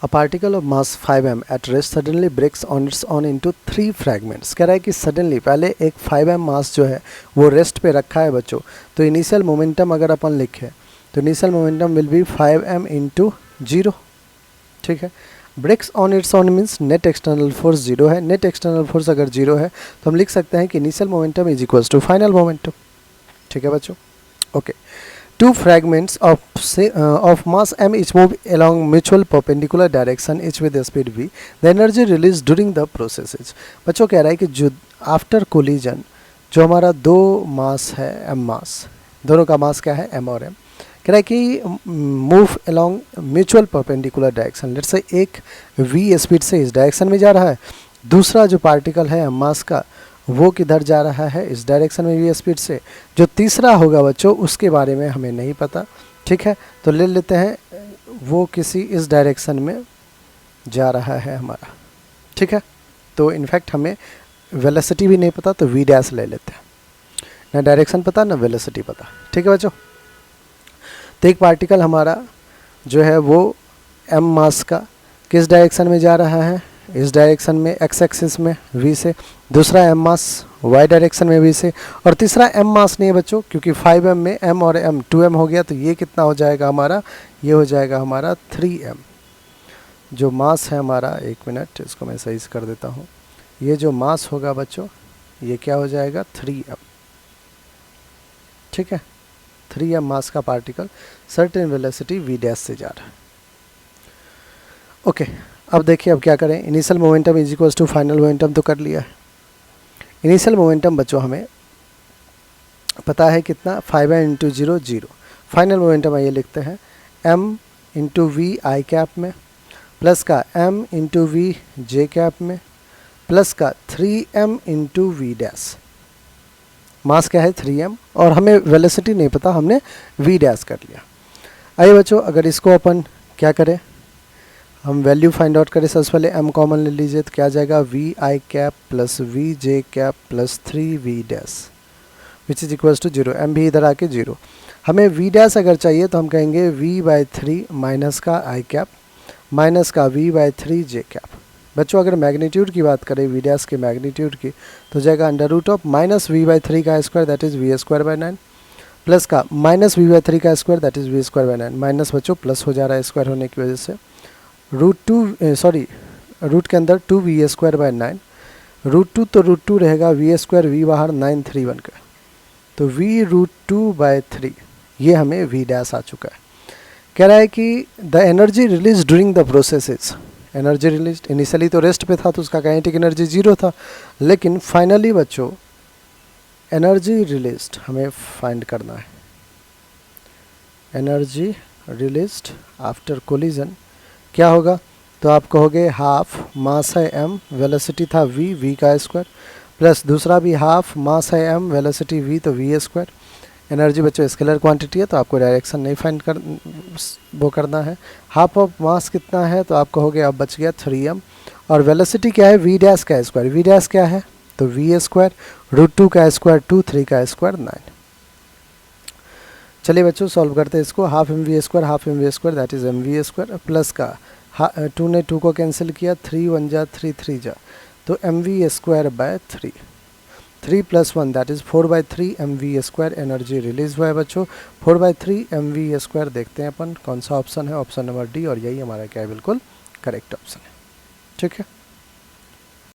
A particle of mass 5m at rest suddenly breaks on its own into 3 fragments। कह रहा है कि suddenly पहले एक 5m मास जो है वो रेस्ट पे रखा है बच्चों, तो इनिशियल मोमेंटम अगर अपन लिखे तो initial momentum will be 5m into 0। ठीक है, breaks on its own means net external force 0 है। नेट एक्सटर्नल फोर्स अगर 0 है तो हम लिख सकते हैं कि initial momentum is equals to final momentum. ठीक है बच्चों, okay. Two fragments of mass m each move along mutual perpendicular direction each with the speed v. The energy released during the process is। बच्चों कह रहा है कि जो after collision जो हमारा दो मास है m मास, दोनों का मास क्या है m और m, कह रहा है कि move along mutual perpendicular direction. Let's say एक v स्पीड से इस डायरेक्शन में जा रहा है, दूसरा जो पार्टिकल है m मास का वो किधर जा रहा है, इस डायरेक्शन में v स्पीड से। जो तीसरा होगा बच्चों उसके बारे में हमें नहीं पता। ठीक है, तो ले लेते हैं वो किसी इस डायरेक्शन में जा रहा है हमारा। ठीक है, तो इनफैक्ट हमें वेलोसिटी भी नहीं पता तो v डैश ले लेते हैं, ना डायरेक्शन पता ना वेलोसिटी पता। ठीक है बच्चों, तो एक पार्टिकल हमारा जो है वो m मास का किस डायरेक्शन में जा रहा है, इस डायरेक्शन में x एक्सिस में v से, दूसरा m मास y डायरेक्शन में v से, और तीसरा m मास नहीं है बच्चों क्योंकि 5m में m और m 2m हो गया, तो ये कितना हो जाएगा हमारा, ये हो जाएगा हमारा 3m। जो मास है हमारा, एक मिनट इसको मैं सही से कर देता हूँ, ये जो मास होगा बच्चों ये क्या हो जाएगा 3m। ठीक है, 3m मास का particle certain velocity v dash से जा रहा है। ओके, अब देखिए अब क्या करें, initial momentum is equals to final momentum तो कर लिया है। इनिशियल मोमेंटम बच्चों हमें पता है कितना, 5m इंटू 0 0। फाइनल मोमेंटम आइए लिखते हैं m into v i cap में, प्लस का m into v j cap में, प्लस का 3m इंटू वी डैश। मास क्या है 3m और हमें वेलोसिटी नहीं पता, हमने v डैश कर लिया। आइए बच्चों अगर इसको अपन क्या करें, हम वैल्यू फाइंड आउट करें। सबसे पहले m कॉमन ले लीजिए तो क्या आ जाएगा, v i cap plus v j cap plus 3v dash which is equals to 0। m भी इधर आके 0। हमें v डैश अगर चाहिए तो हम कहेंगे v/3 माइनस का आई कैप माइनस का v/3 जे कैप। बच्चों अगर मैग्नीट्यूड की बात करें v डैश के मैग्नीट्यूड की तो जाएगा under root of minus v/3 का square that is v²/9 plus का माइनस v/3 का square that is v²/9। Minus बच्चों प्लस हो जा रहा है स्क्वायर होने की वजह से, रूट के अंदर 2v²/9, √2 तो √2 रहेगा, v² v बाहर 9 3 बन कर, तो v√2/3 ये हमें v डैश आ चुका है। कह रहा है कि the energy release during the processes. Energy release initially तो रेस्ट पे था तो उसका काइनेटिक एनर्जी 0 था, लेकिन फाइनली बच्चों एनर्जी रिलीज्ड हमें फाइंड करना है। एनर्जी रिलीज्ड आफ्टर कोलिजन क्या होगा, तो आप कहोगे हाफ मास है m, वेलोसिटी था v का स्क्वायर, प्लस दूसरा भी हाफ मास है m, वेलोसिटी v तो v²। एनर्जी बच्चों स्केलर क्वांटिटी है तो आपको डायरेक्शन नहीं फाइंड करना है। हाफ ऑफ मास कितना है तो आप कहोगे अब बच गया 3m, और वेलोसिटी क्या है v डैश का स्क्वायर, v डैश क्या है तो v², √2 का स्क्वायर 2, 3 का स्क्वायर 9। चलिए बच्चों सॉल्व करते हैं इसको। Half mv² that is mv² plus का 2 ने 2 को कैंसिल किया, 3 1 जा 3 3 जा, तो mv²/3, 3 + 1 that is 4/3 mv²। Energy release हुआ है बच्चों 4/3 mv²। देखते हैं अपन कौन सा ऑप्शन है, ऑप्शन नंबर डी, और यही हमारा क्या है बिल्कुल करेक्ट ऑप्शन है। ठीक है।